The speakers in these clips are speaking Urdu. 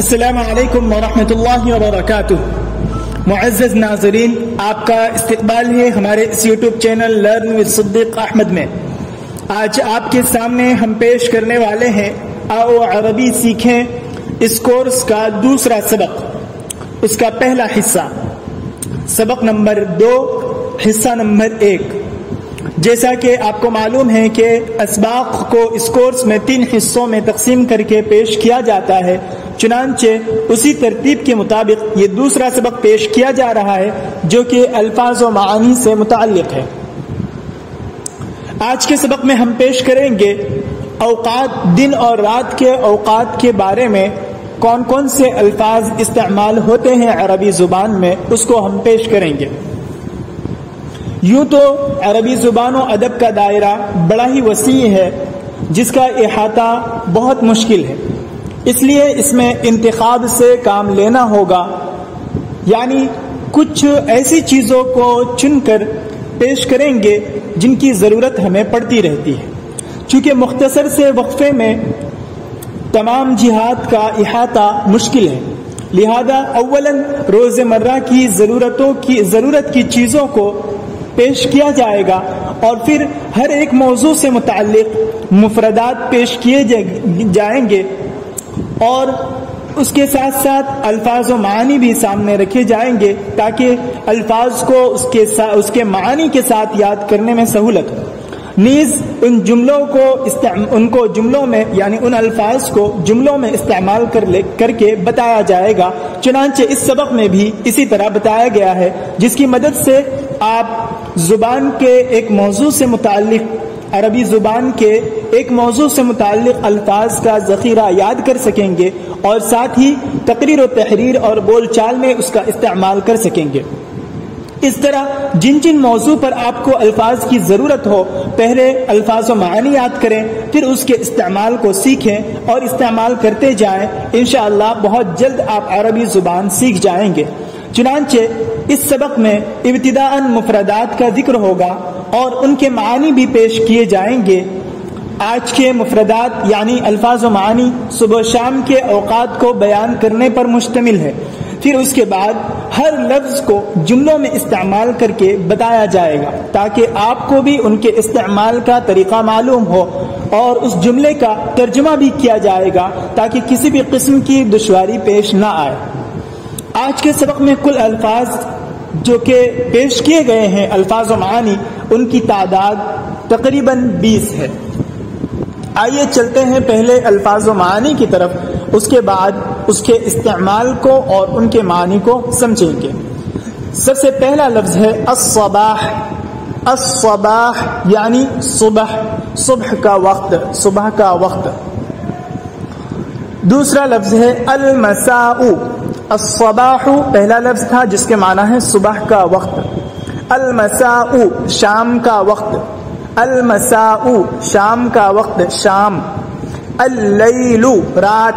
السلام علیکم ورحمۃ اللہ وبرکاتہ۔ معزز ناظرین، آپ کا استقبال ہے ہمارے اس یوٹیوب چینل لرن ود صدیق احمد میں۔ آج آپ کے سامنے ہم پیش کرنے والے ہیں آؤ عربی سیکھیں اس کورس کا دوسرا سبق، اس کا پہلا حصہ، سبق نمبر 2، حصہ نمبر 1۔ جیسا کہ آپ کو معلوم ہے کہ اسباق کو اس کورس میں 3 حصوں میں تقسیم کر کے پیش کیا جاتا ہے، چنانچہ اسی ترتیب کے مطابق یہ دوسرا سبق پیش کیا جا رہا ہے جو کہ الفاظ و معانی سے متعلق ہے۔ آج کے سبق میں ہم پیش کریں گے اوقات، دن اور رات کے اوقات کے بارے میں کون کون سے الفاظ استعمال ہوتے ہیں عربی زبان میں، اس کو ہم پیش کریں گے۔ یوں تو عربی زبان و ادب کا دائرہ بڑا ہی وسیع ہے جس کا احاطہ بہت مشکل ہے، اس لیے اس میں انتخاب سے کام لینا ہوگا، یعنی کچھ ایسی چیزوں کو چن کر پیش کریں گے جن کی ضرورت ہمیں پڑتی رہتی ہے۔ چونکہ مختصر سے وقفے میں تمام جہات کا احاطہ مشکل ہے، لہذا اولاً روز مرہ کی ضرورت کی چیزوں کو پیش کیا جائے گا اور پھر ہر ایک موضوع سے متعلق مفردات پیش کیے جائیں گے، اور اس کے ساتھ ساتھ الفاظ و معانی بھی سامنے رکھے جائیں گے تاکہ الفاظ کو اس کے معانی کے ساتھ یاد کرنے میں سہولت ہو۔ نیز ان جملوں میں یعنی ان الفاظ کو جملوں میں استعمال کر کے بتایا جائے گا، چنانچہ اس سبق میں بھی اسی طرح بتایا گیا ہے، جس کی مدد سے آپ زبان کے ایک موضوع سے متعلق، عربی زبان کے ایک موضوع سے متعلق الفاظ کا ذخیرہ یاد کر سکیں گے اور ساتھ ہی تقریر و تحریر اور بول چال میں اس کا استعمال کر سکیں گے۔ اس طرح جن موضوع پر آپ کو الفاظ کی ضرورت ہو، پہلے الفاظ و معانی یاد کریں، پھر اس کے استعمال کو سیکھیں اور استعمال کرتے جائیں، انشاءاللہ بہت جلد آپ عربی زبان سیکھ جائیں گے۔ چنانچہ اس سبق میں ابتداءً مفردات کا ذکر ہوگا اور ان کے معانی بھی پیش کیے جائیں گے۔ آج کے مفردات یعنی الفاظ و معانی صبح و شام کے اوقات کو بیان کرنے پر مشتمل ہے، پھر اس کے بعد ہر لفظ کو جملوں میں استعمال کر کے بتایا جائے گا تاکہ آپ کو بھی ان کے استعمال کا طریقہ معلوم ہو، اور اس جملے کا ترجمہ بھی کیا جائے گا تاکہ کسی بھی قسم کی دشواری پیش نہ آئے۔ آج کے سبق میں کل الفاظ جو کہ پیش کیے گئے ہیں، الفاظ و معانی، ان کی تعداد تقریباً 20 ہے۔ آئیے چلتے ہیں پہلے الفاظ و معانی کی طرف، اس کے بعد اس کے استعمال کو اور ان کے معنی کو سمجھیں گے۔ سب سے پہلا لفظ ہے الصباح۔ الصباح یعنی صبح، صبح کا وقت، صبح کا وقت۔ دوسرا لفظ ہے المساء۔ الصباح پہلا لفظ تھا جس کے معنی ہے صبح کا وقت۔ المساء شام کا وقت، المساء شام کا وقت، شام۔ اللیل رات،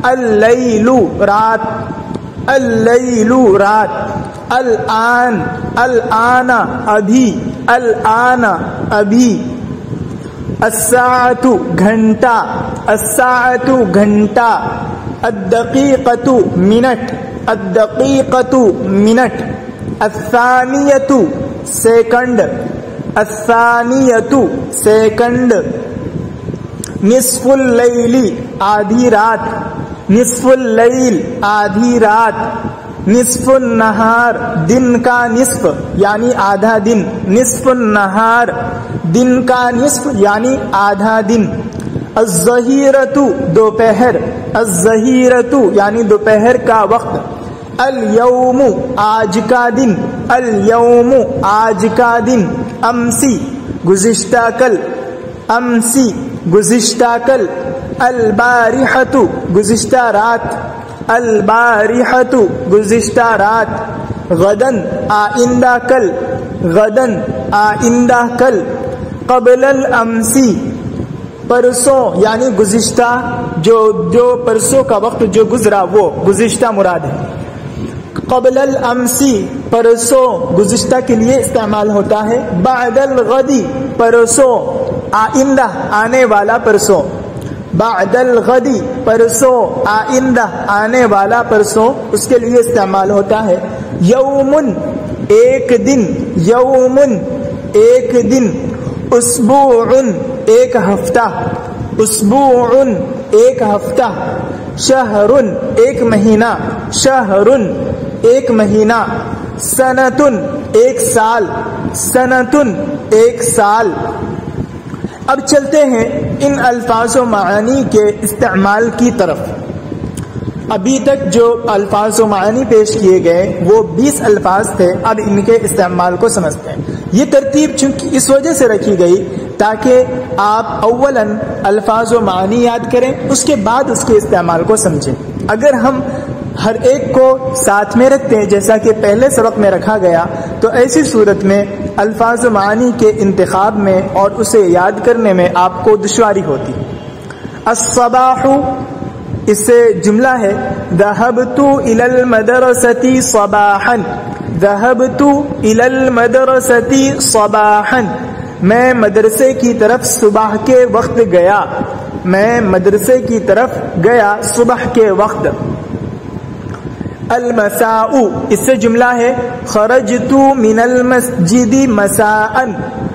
اللیل رات، اللیل رات۔ الآن، الآن ابھی، الآن ابھی۔ الساعۃ گھنٹہ، الساعۃ گھنٹہ۔ الدقیقۃ منٹ، الدقیقۃ منٹ۔ الثانیۃ سیکنڈ، الثانیۃ سیکنڈ۔ نصف اللیل آدھی رات، نصف اللیل آدھی رات۔ نصف النہار دن کا نصف یعنی آدھا دن، نصف النہار دن کا نصف یعنی آدھا دن۔ الظہیرۃ دوپہر، الظہیرۃ یعنی دوپہر کا وقت۔ الیوم آج کا دن، الیوم آج کا دن۔ امسی گزشتہ کل، امسی گزشتہ کل۔ البارحۃ گزشتہ رات، البارحۃ گزشتہ رات۔ غداً آئندہ کل، غداً آئندہ کل۔ قبل الامسی پرسوں یعنی گزشتہ، جو پرسوں کا وقت جو گزرا وہ گزشتہ مراد ہے۔ قبل الامسی پرسوں گزشتہ کے لیے استعمال ہوتا ہے۔ بعد الغد پرسوں، آئندہ آنے والا پرسوں۔ بعد الغدی پرسوں، آئندہ آنے والا پرسوں اس کے لیے استعمال ہوتا ہے. یومن ایک دن، یومن ایک دن. اسبوعن ایک ہفتہ، اسبوعن ایک ہفتہ. شہرن ایک مہینہ، شہرن ایک مہینہ. سنتن ایک سال، سنتن ایک سال. اب چلتے ہیں ان الفاظ و معانی کے استعمال کی طرف. ابھی تک جو الفاظ و معانی پیش کیے گئے وہ 20 الفاظ تھے. اب ان کے استعمال کو سمجھتے ہیں. یہ ترتیب چونکہ اس وجہ سے رکھی گئی تاکہ آپ اولاً الفاظ و معانی یاد کریں، اس کے بعد اس کے استعمال کو سمجھیں. اگر ہم ہر ایک کو ساتھ میں رکھتے ہیں جیسا کہ پہلے سبق میں رکھا گیا تو ایسی صورت میں الفاظ و معانی کے انتخاب میں اور اسے یاد کرنے میں آپ کو دشواری ہوتی. الصباح اس سے جملہ ہے ذهبت الى المدرسة صباحا، ذهبت الى المدرسة صباحا. میں مدرسے کی طرف صبح کے وقت گیا، میں مدرسے کی طرف گیا صبح کے وقت. المساء اس سے جملہ ہے خرجت من المسجد مساء،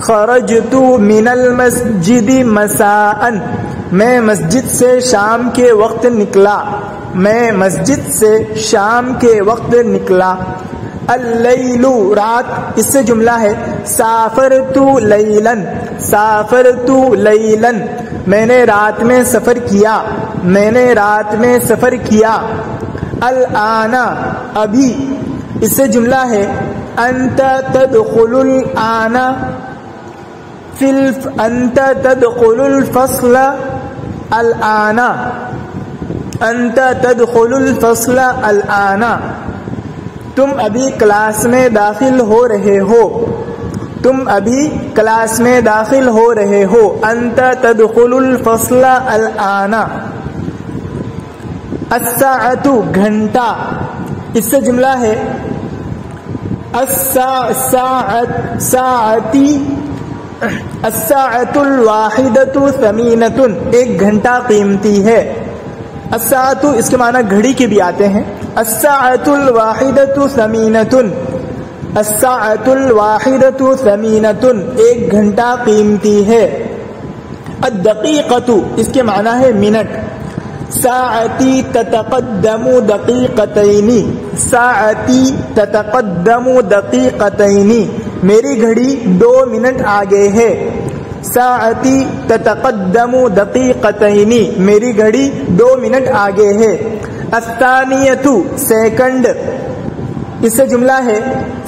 خرجت من المسجد مساء. میں مسجد سے شام کے وقت نکلا، میں مسجد سے شام کے وقت نکلا. اللیل رات اس سے جملہ ہے سافرت لیلا، سافرت لیلا. میں نے رات میں سفر کیا، میں نے رات میں سفر کیا. الآن ابھی اس سے جملہ ہے انت تدخل الآن انت تدخل الفصل الآن، انت تدخل الفصل الآن. تم ابھی کلاس میں داخل ہو رہے ہو، تم ابھی کلاس میں داخل ہو رہے ہو. انت تدخل الفصل الآن. الساعۃ گھنٹہ اس سے جملہ ہے ساعتی، الساعۃ الواحدۃ ثمینۃ ایک گھنٹہ قیمتی ہے. الساعۃ اس کے معنی گھڑی کے بھی آتے ہیں. الساعۃ الواحدۃ ثمینۃ، الساعۃ الواحدۃ ثمینۃ ایک گھنٹہ قیمتی ہے. الدقیقۃ اس کے معنی ہے منٹ. ساعتی تتقدم دقیقتین، ساعتی تتقدم دقیقتین میری گھڑی 2 منٹ آگے ہے. ساعتی تتقدم دقیقتین میری گھڑی 2 منٹ آگے ہے. الثانیۃ سیکنڈ اس سے جملہ ہے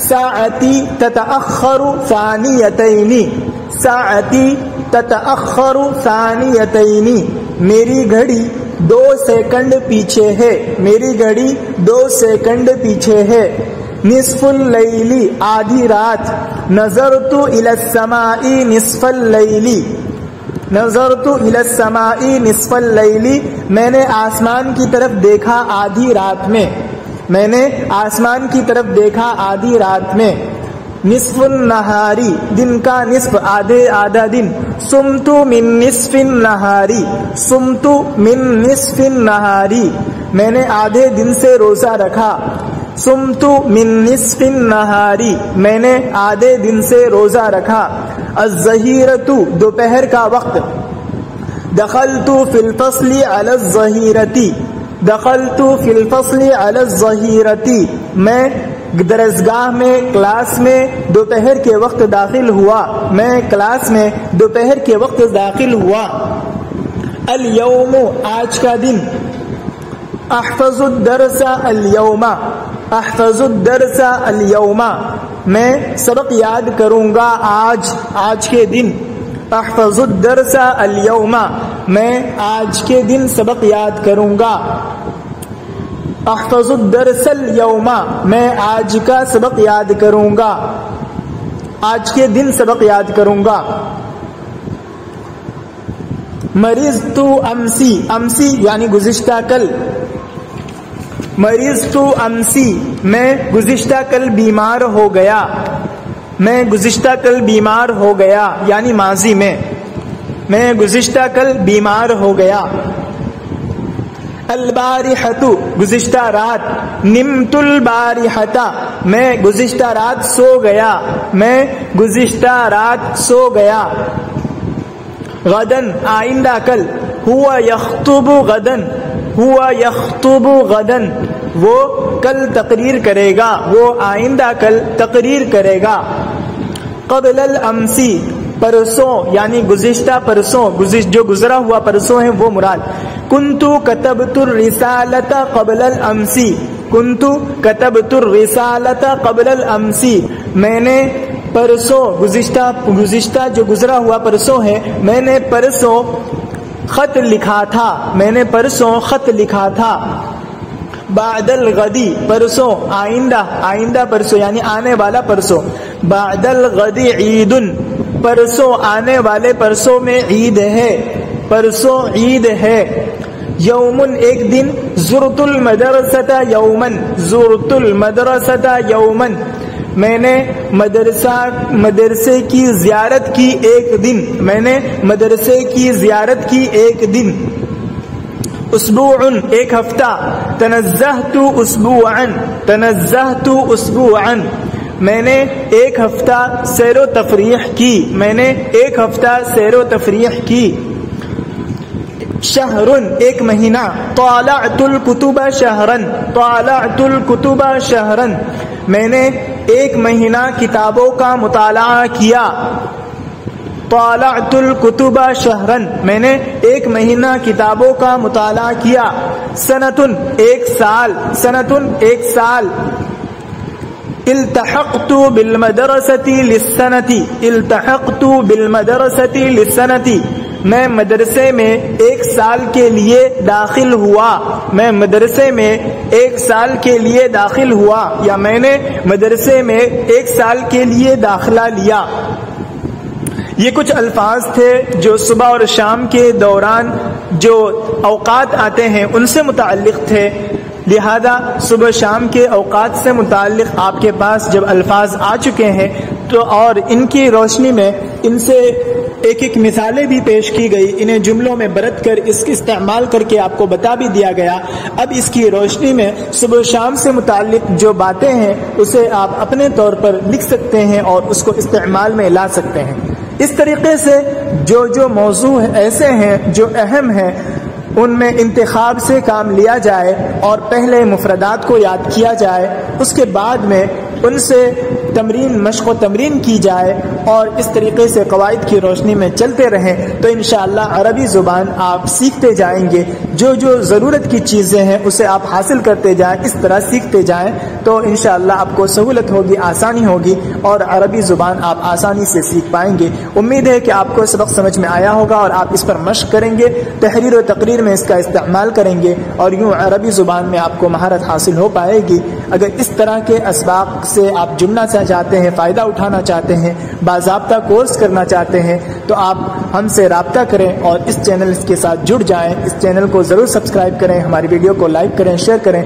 ساعتی تتأخر ثانیتین، ساعتی تتأخر ثانیتین میری گھڑی 2 سیکنڈ پیچھے ہے، میری گھڑی 2 سیکنڈ پیچھے ہے. نصف اللیل آدھی رات. نظرت الی السماء نصف اللیل، نظرت الی السماء نصف اللیل میں نے آسمان کی طرف دیکھا آدھی رات میں، میں نے آسمان کی طرف دیکھا آدھی رات میں. نصف النہاری دن کا نصف، آدھا دن. صمت من نصف النہاری، صمت من نصف النہاری میں نے آدھے دن سے روزہ رکھا. صمت من نصف النہاری میں نے آدھے دن سے روزہ رکھا. الظہیرۃ دوپہر کا وقت. دخلت فی الفصل علی الظہیرۃ، دخلت فی الفصل علی الظہیرۃ میں درسگاہ میں کلاس میں دوپہر کے وقت داخل ہوا، میں کلاس میں دوپہر کے وقت داخل ہوا. الیوم آج کا دن. احفظ الدرس الیوم، احفظ الدرس الیوم میں سبق یاد کروں گا آج، آج کے دن. احفظ الدرس الیوم میں آج کے دن سبق یاد کروں گا. احفظ الدرس الیوم میں آج کا سبق یاد کروں گا، آج کے دن سبق یاد کروں گا. مرضت امسی، امسی یعنی گزشتہ کل. مرضت امسی میں گزشتہ کل بیمار ہو گیا، میں گزشتہ کل بیمار ہو گیا یعنی ماضی میں. میں گزشتہ کل بیمار ہو گیا. البارحۃ گزشتہ رات. نمت البارحۃ میں گزشتہ رات سو گیا. میں گزشتہ رات سو گیا. غدن آئندہ کل. ہوا یخطب غدن. ہوا یخطب غدن وہ کل تقریر کرے گا. وہ آئندہ کل تقریر کرے گا. قبل الامسی پرسوں یعنی گزشتہ پرسوں جو گزرا ہوا پرسوں ہے وہ مراد. کنتو کتبت الرسالۃ قبل الامسی. کنتو کتبت الرسالۃ قبل الامسی میں نے پرسوں گزشتہ جو گزرا ہوا پرسوں ہے میں نے پرسوں خط لکھا تھا. میں نے پرسوں خط لکھا تھا. بعد الغدی پرسوں آئندہ پرسوں یعنی آنے والا پرسوں. بعد الغدی عید پرسوں آنے والے پرسوں میں عید ہے. پرسوں عید ہے. یومن ایک دن. زرت المدرسۃ یومن. زرت المدرسۃ یومن میں نے مدرسے کی زیارت کی ایک دن. میں نے مدرسے کی زیارت کی ایک دن. اسبوع ایک ہفتہ. تنزہت اسبوعا. تنزہت اسبوعا میں نے ایک ہفتہ سیر و تفریح کی. میں نے ایک ہفتہ سیر و تفریح کی. شہر ایک مہینہ. طالعت الکتب شہرا. طالعت الکتب شہرا میں نے ایک مہینہ کتابوں کا مطالعہ کیا. طالعت الکتب شہرا میں نے ایک مہینہ کتابوں کا مطالعہ کیا. سنتن ایک سال. سنتن ایک سال. التحقت بالمدرسۃ للسنۃ. التحقت بالمدرسۃ للسنۃ میں مدرسے میں ایک سال کے لیے داخل ہوا. میں مدرسے میں ایک سال کے لیے داخل ہوا یا میں نے مدرسے میں ایک سال کے لیے داخلہ لیا. یہ کچھ الفاظ تھے جو صبح اور شام کے دوران جو اوقات آتے ہیں ان سے متعلق تھے. لہذا صبح شام کے اوقات سے متعلق آپ کے پاس جب الفاظ آ چکے ہیں تو اور ان کی روشنی میں ان سے ایک ایک مثالیں بھی پیش کی گئی. انہیں جملوں میں برت کر اس کے استعمال کر کے آپ کو بتا بھی دیا گیا. اب اس کی روشنی میں صبح شام سے متعلق جو باتیں ہیں اسے آپ اپنے طور پر لکھ سکتے ہیں اور اس کو استعمال میں لا سکتے ہیں. اس طریقے سے جو موضوع ایسے ہیں جو اہم ہیں ان میں انتخاب سے کام لیا جائے اور پہلے مفردات کو یاد کیا جائے. اس کے بعد میں ان سے مشق و تمرین کی جائے اور اس طریقے سے قواعد کی روشنی میں چلتے رہیں تو انشاءاللہ عربی زبان آپ سیکھتے جائیں گے. جو ضرورت کی چیزیں ہیں اسے آپ حاصل کرتے جائیں. اس طرح سیکھتے جائیں تو انشاءاللہ آپ کو سہولت ہوگی, آسانی ہوگی اور عربی زبان آپ آسانی سے سیکھ پائیں گے. امید ہے کہ آپ کو سبق سمجھ میں آیا ہوگا اور آپ اس پر مشق کریں گے, تحریر و تقریر میں اس کا استعمال کریں گے اور یوں عربی زبان میں آپ کو مہارت حاصل ہو پائے گی. اگر اس طرح کے اسباق سے آپ جڑنا چاہتے ہیں, فائدہ اٹھانا چاہتے ہیں, باضابطہ کورس کرنا چاہتے ہیں تو آپ ہم سے رابطہ کریں اور اس چینل کے ساتھ جڑ جائیں. اس چینل کو ضرور سبسکرائب کریں, ہماری ویڈیو کو لائک کریں, شیئر کریں.